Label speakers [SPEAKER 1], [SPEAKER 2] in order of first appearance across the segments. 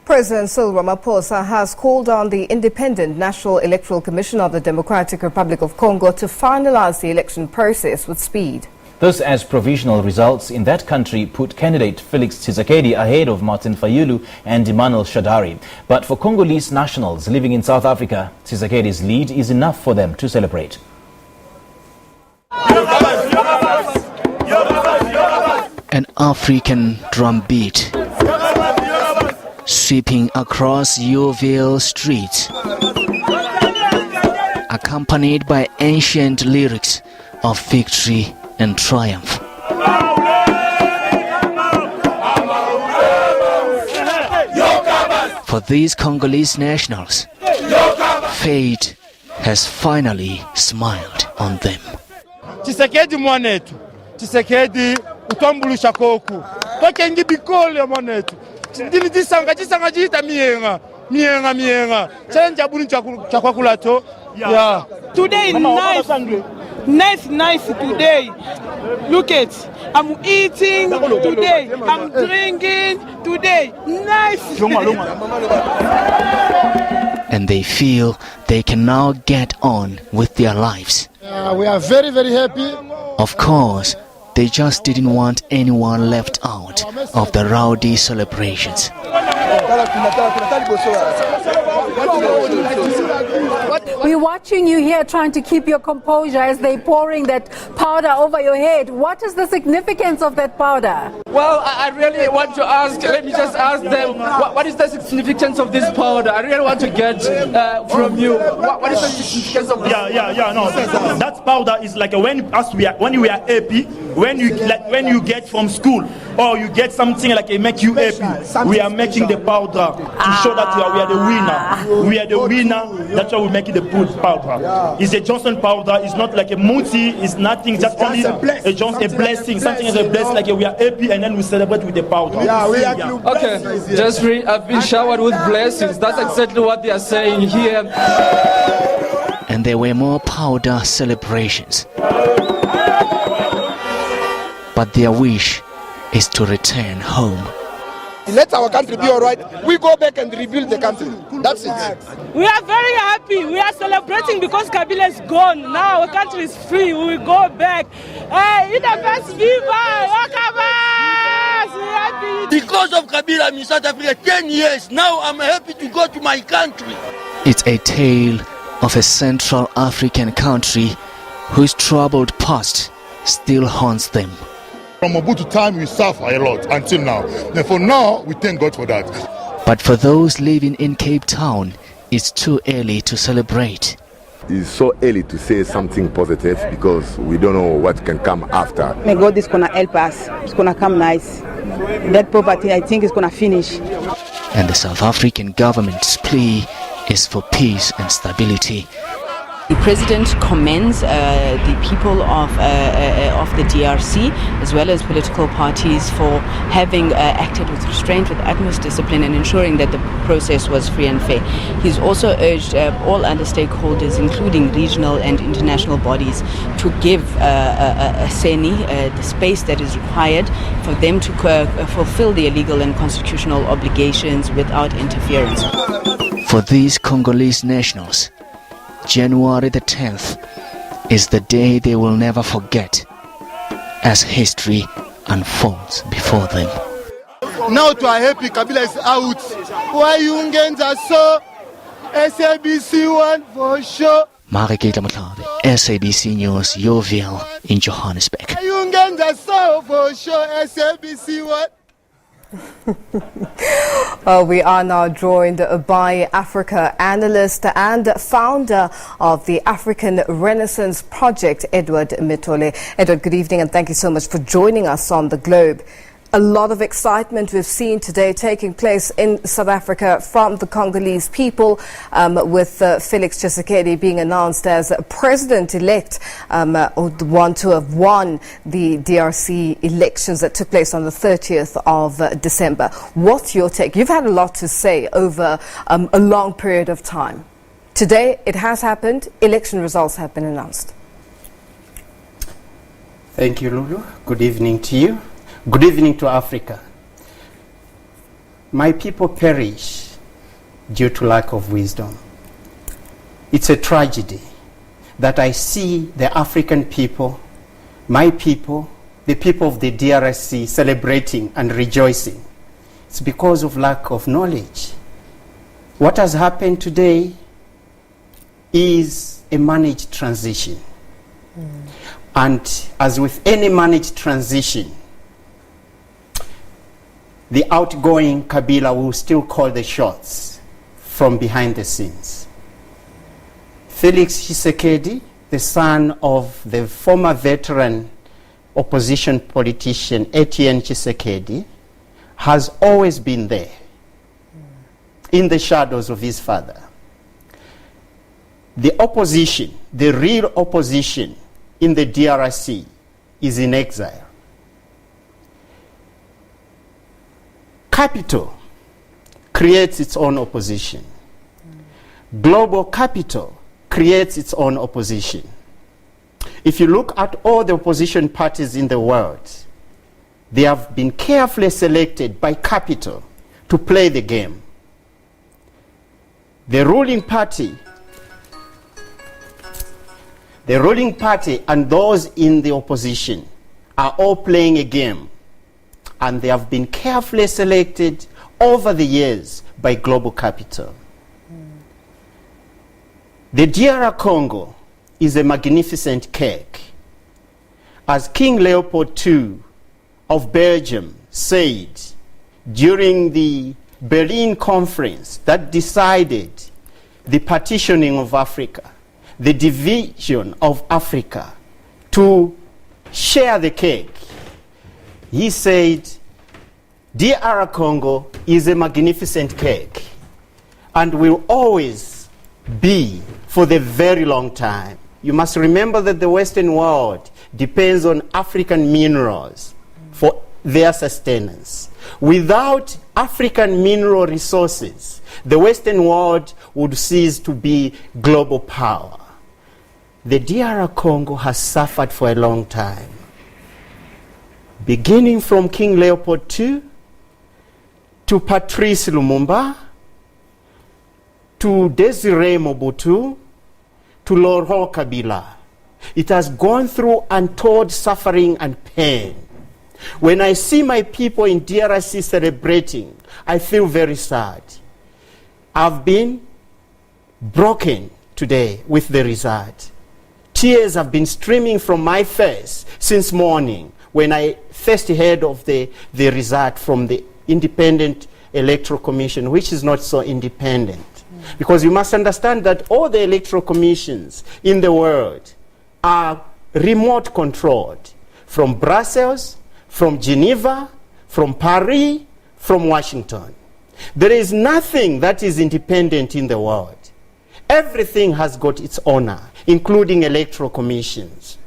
[SPEAKER 1] President Cyril Ramaphosa has called on the Independent National Electoral Commission of the Democratic Republic of Congo to finalize the election process with speed.
[SPEAKER 2] This as provisional results in that country put candidate Felix Chisekedi ahead of Martin Fayulu and Emmanuel Shadari. But for Congolese nationals living in South Africa, Chisekedi's lead is enough for them to celebrate.
[SPEAKER 3] An African drumbeat sweeping across Yeoville streets, accompanied by ancient lyrics of victory and triumph. For these Congolese nationals, fate has finally smiled on them.
[SPEAKER 4] Chisekedi mwanetu, Chisekedi utambulisha koku, tokengi bikole mwanetu, ndili disanga jita mienga, chenja buni chakwakulato, yeah.
[SPEAKER 5] Today nice today. Look at, I'm eating today, I'm drinking today, nice.
[SPEAKER 3] And they feel they can now get on with their lives.
[SPEAKER 4] We are very, very happy.
[SPEAKER 3] Of course, they just didn't want anyone left out of the rowdy celebrations.
[SPEAKER 6] We're watching you here trying to keep your composure as they're pouring that powder over your head. What is the significance of that powder?
[SPEAKER 7] Well, I really want to ask, let me just ask them, what is the significance of this powder? I really want to get from you, what is the significance of this?
[SPEAKER 8] No. That powder is like when we are happy, when you get from school, or you get something like it make you happy, we are making the powder to show that we are the winner. We are the winner, that's why we make it the powder. It's a Johnson powder, it's not like a muti, it's nothing, just only a blessing. Something is a blessing, like we are happy and then we celebrate with the powder.
[SPEAKER 7] Okay, I've been showered with blessings. That's exactly what they are saying here.
[SPEAKER 3] And there were more powder celebrations. But their wish is to return home.
[SPEAKER 4] Let our country be all right. We go back and rebuild the country. That's it.
[SPEAKER 5] We are very happy. We are celebrating because Kabila is gone. Now our country is free. We will go back. Hey, in the best viva!
[SPEAKER 9] Because of Kabila, I'm in South Africa 10 years. Now I'm happy to go to my country.
[SPEAKER 3] It's a tale of a Central African country whose troubled past still haunts them.
[SPEAKER 10] From Mobutu time, we suffer a lot until now. Therefore, now we thank God for that.
[SPEAKER 3] But for those living in Cape Town, it's too early to celebrate.
[SPEAKER 11] It's so early to say something positive because we don't know what can come after.
[SPEAKER 12] May God is going to help us. It's going to come nice. That poverty, I think, is going to finish.
[SPEAKER 3] And the South African government's plea is for peace and stability.
[SPEAKER 13] The president commends the people of the DRC as well as political parties for having acted with restraint, with utmost discipline and ensuring that the process was free and fair. He's also urged all other stakeholders, including regional and international bodies, to give CENI the space that is required for them to fulfill their legal and constitutional obligations without interference.
[SPEAKER 3] For these Congolese nationals, January the 10th is the day they will never forget as history unfolds before them.
[SPEAKER 4] Now to our happy, Kabila is out. Why you are so? SABC one for sure.
[SPEAKER 3] SABC News, Yeoville in Johannesburg.
[SPEAKER 4] You are so for sure. SABC one.
[SPEAKER 1] We are now joined by Africa analyst and founder of the African Renaissance Project, Edward Mitole. Edward, good evening and thank you so much for joining us on The Globe. A lot of excitement we've seen today taking place in South Africa from the Congolese people, with Felix Chisekedi being announced as president-elect, or the one to have won the DRC elections that took place on the 30th of December. What's your take? You've had a lot to say over a long period of time. Today it has happened. Election results have been announced.
[SPEAKER 14] Thank you, Lulu. Good evening to you. Good evening to Africa. my people perish due to lack of wisdom. It's a tragedy that I see the African people, my people, the people of the DRC celebrating and rejoicing. It's because of lack of knowledge. What has happened today is a managed transition. And as with any managed transition, the outgoing Kabila will still call the shots from behind the scenes. Felix Chisekedi, the son of the former veteran opposition politician Etienne Chisekedi, has always been there in the shadows of his father. The opposition, the real opposition in the DRC, is in exile. Capital creates its own opposition. Global capital creates its own opposition. If you look at all the opposition parties in the world, they have been carefully selected by capital to play the game. The ruling party and those in the opposition are all playing a game, and they have been carefully selected over the years by global capital. The DR Congo is a magnificent cake. As King Leopold II of Belgium said during the Berlin conference that decided the partitioning of Africa, the division of Africa, to share the cake, he said, DR Congo is a magnificent cake and will always be for the very long time. You must remember that the Western world depends on African minerals for their sustenance. Without African mineral resources, the Western world would cease to be global power. The DR Congo has suffered for a long time. Beginning from King Leopold II, to Patrice Lumumba, to Desiree Mobutu, to Laurent Kabila. It has gone through untold suffering and pain. When I see my people in DRC celebrating, I feel very sad. I've been broken today with the result. Tears have been streaming from my face since morning when I first heard of the result from the Independent Electoral Commission, which is not so independent. Because you must understand that all the electoral commissions in the world are remote controlled from Brussels, from Geneva, from Paris, from Washington. There is nothing that is independent in the world. Everything has got its owner, including electoral commissions.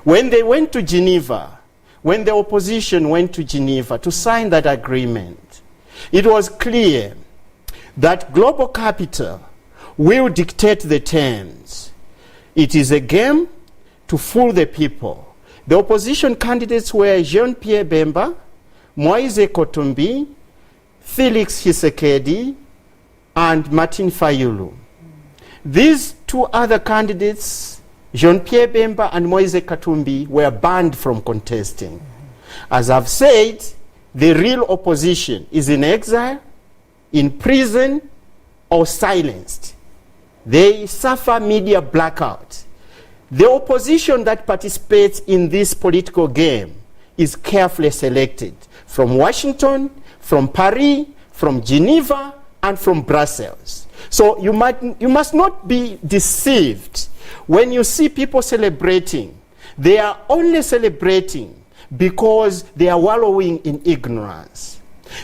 [SPEAKER 14] When they went to Geneva, when the opposition went to Geneva to sign that agreement, it was clear that global capital will dictate the terms. It is a game to fool the people. The opposition candidates were Jean-Pierre Bemba, Moise Katumbi, Felix Chisekedi, and Martin Fayulu. These two other candidates, Jean-Pierre Bemba and Moise Katumbi, were banned from contesting. As I've said, the real opposition is in exile, in prison, or silenced. They suffer media blackout. The opposition that participates in this political game is carefully selected from Washington, from Paris, from Geneva, and from Brussels. So you must not be deceived when you see people celebrating. They are only celebrating because they are wallowing in ignorance.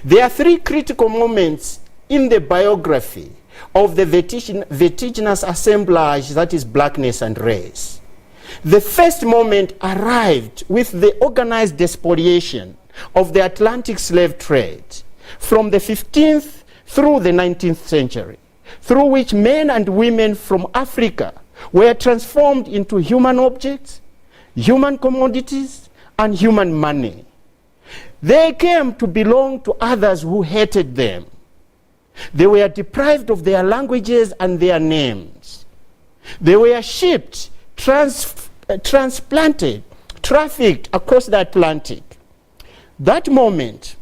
[SPEAKER 14] There are three critical moments in the biography of the vertiginous assemblage that is blackness and race. The first moment arrived with the organized despoliation of the Atlantic slave trade from the 15th through the 19th century, through which men and women from Africa were transformed into human objects, human commodities, and human money. They came to belong to others who hated them. They were deprived of their languages and their names. They were shipped, transplanted, trafficked across the Atlantic. That moment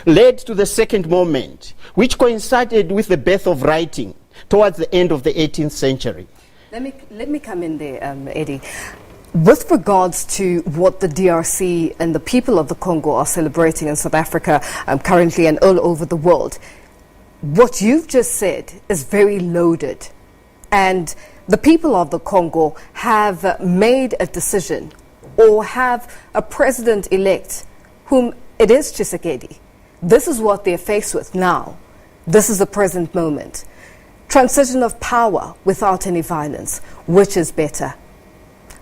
[SPEAKER 14] led to the second moment, which coincided with the birth of writing towards the end of the 18th century.
[SPEAKER 1] Let me come in there, Eddie. With regards to what the DRC and the people of the Congo are celebrating in South Africa currently and all over the world, what you've just said is very loaded. And the people of the Congo have made a decision or have a president-elect whom it is Chisekedi. This is what they're faced with now. This is the present moment. Transition of power without any violence, which is better?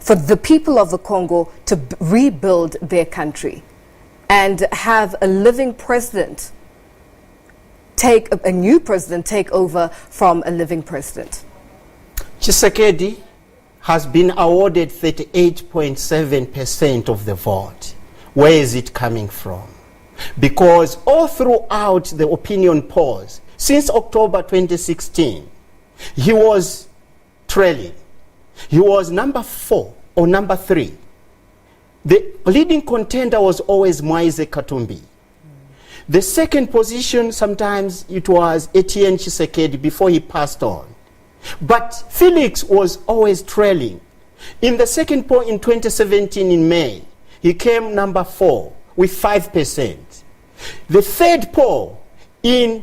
[SPEAKER 1] For the people of the Congo to rebuild their country and have a living president a new president take over from a living president.
[SPEAKER 14] Chisekedi has been awarded 38.7% of the vote. Where is it coming from? Because all throughout the opinion polls, since October 2016, he was trailing. He was number 4 or number 3. The leading contender was always Moise Katumbi. The second position, sometimes it was Etienne Chisekedi before he passed on. But Felix was always trailing. In the second poll in 2017 in May, he came number 4 with 5%. The third poll in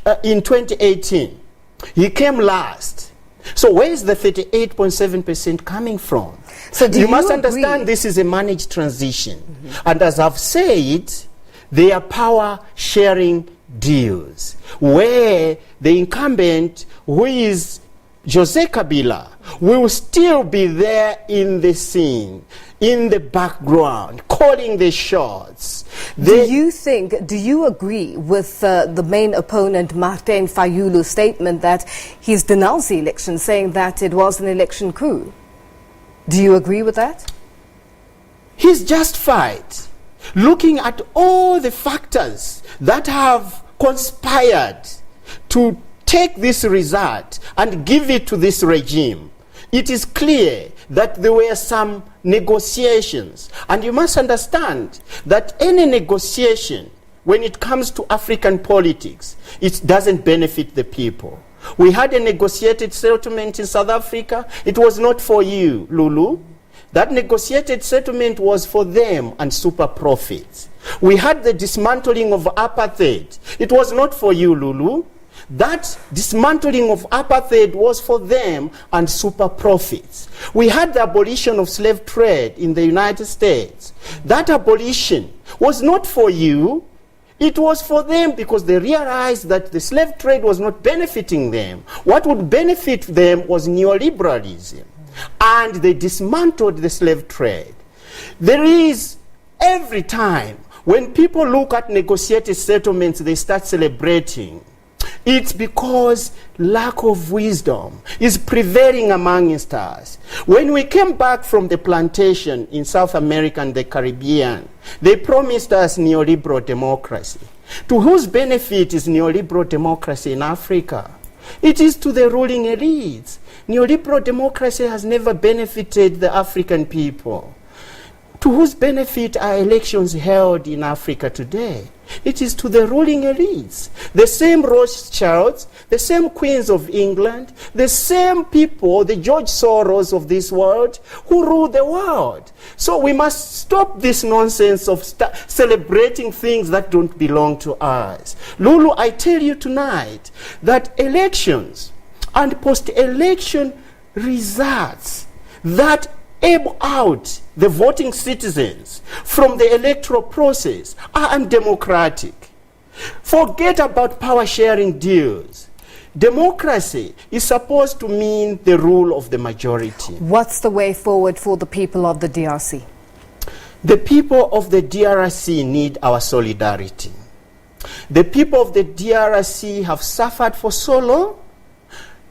[SPEAKER 14] 2018, he came last. So where is the 38.7% coming from?
[SPEAKER 1] So
[SPEAKER 14] you must understand this is a managed transition. And as I've said, they are power sharing deals where the incumbent, who is José Kabila, will still be there in the scene, in the background, calling the shots.
[SPEAKER 1] Do you agree with the main opponent, Martin Fayulu's statement that he's denounced the election, saying that it was an election coup? Do you agree with that?
[SPEAKER 14] He's justified. Looking at all the factors that have conspired to take this result and give it to this regime, it is clear that there were some negotiations. And you must understand that any negotiation, when it comes to African politics, it doesn't benefit the people. We had a negotiated settlement in South Africa. It was not for you, Lulu. That negotiated settlement was for them and super profits. We had the dismantling of apartheid. It was not for you, Lulu. That dismantling of apartheid was for them and super profits. We had the abolition of slave trade in the United States. That abolition was not for you. It was for them because they realized that the slave trade was not benefiting them. What would benefit them was neoliberalism. And they dismantled the slave trade. There is, every time, when people look at negotiated settlements, they start celebrating. It's because lack of wisdom is prevailing amongst us. When we came back from the plantation in South America and the Caribbean, they promised us neoliberal democracy. To whose benefit is neoliberal democracy in Africa? It is to the ruling elites. Neoliberal democracy has never benefited the African people. To whose benefit are elections held in Africa today? It is to the ruling elites. The same Rothschilds, the same queens of England, the same people, the George Soros of this world, who rule the world. So we must stop this nonsense of celebrating things that don't belong to us. Lulu, I tell you tonight that elections and post-election results that ebb out the voting citizens from the electoral process are undemocratic. Forget about power-sharing deals. Democracy is supposed to mean the rule of the majority.
[SPEAKER 1] What's the way forward for the people of the DRC?
[SPEAKER 14] The people of the DRC need our solidarity. The people of the DRC have suffered for so long.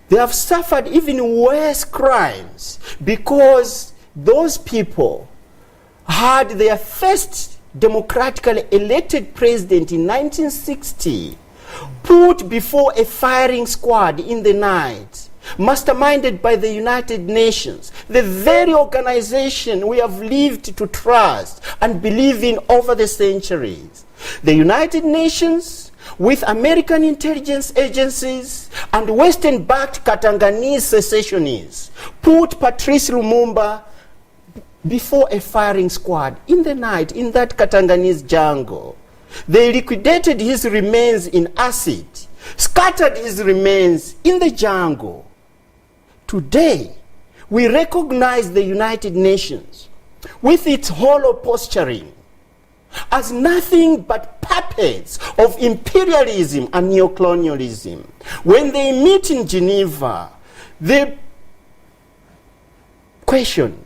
[SPEAKER 14] They have suffered even worse crimes because those people had their first democratically elected president in 1960 put before a firing squad in the night, masterminded by the United Nations, the very organization we have lived to trust and believe in over the centuries. The United Nations, with American intelligence agencies and Western-backed Katanganese secessionists, put Patrice Lumumba before a firing squad in the night in that Katanganese jungle. They liquidated his remains in acid, scattered his remains in the jungle. Today, we recognize the United Nations with its hollow posturing as nothing but puppets of imperialism and neocolonialism. When they meet in Geneva, the question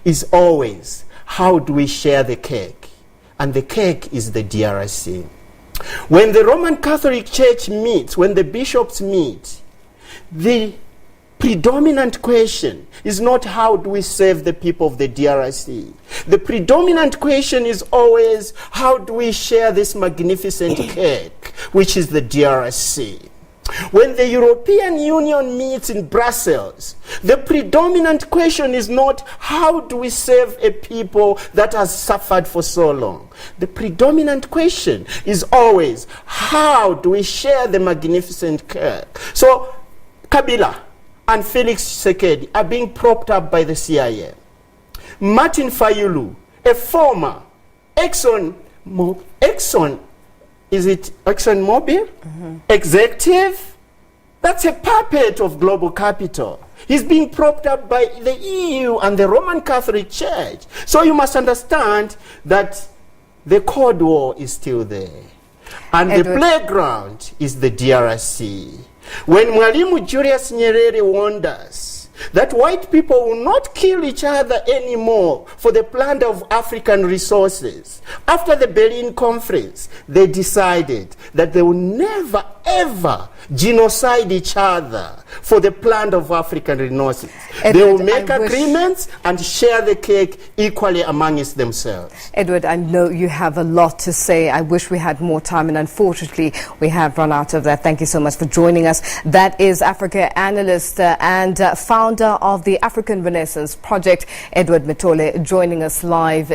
[SPEAKER 14] is always, how do we share the cake? And the cake is the DRC. When the Roman Catholic Church meets, when the bishops meet, the predominant question is not how do we save the people of the DRC. The predominant question is always how do we share this magnificent cake, which is the DRC. When the European Union meets in Brussels, the predominant question is not how do we save a people that has suffered for so long. The predominant question is always how do we share the magnificent cake. So Kabila and Felix Chisekedi are being propped up by the CIA. Martin Fayulu, a former ExxonMobil executive, that's a puppet of global capital. He's being propped up by the EU and the Roman Catholic Church. So you must understand that the Cold War is still there. And Edward, the playground is the DRC. When Mwalimu Julius Nyerere warned us that white people will not kill each other anymore for the plunder of African resources, after the Berlin Conference, they decided that they will never, ever genocide each other for the plunder of African resources. Edward, they will make agreements and share the cake equally amongst themselves.
[SPEAKER 1] Edward, I know you have a lot to say. I wish we had more time, and unfortunately, we have run out of that. Thank you so much for joining us. That is Africa analyst and founder of the African Renaissance Project, Edward Mitole, joining us live.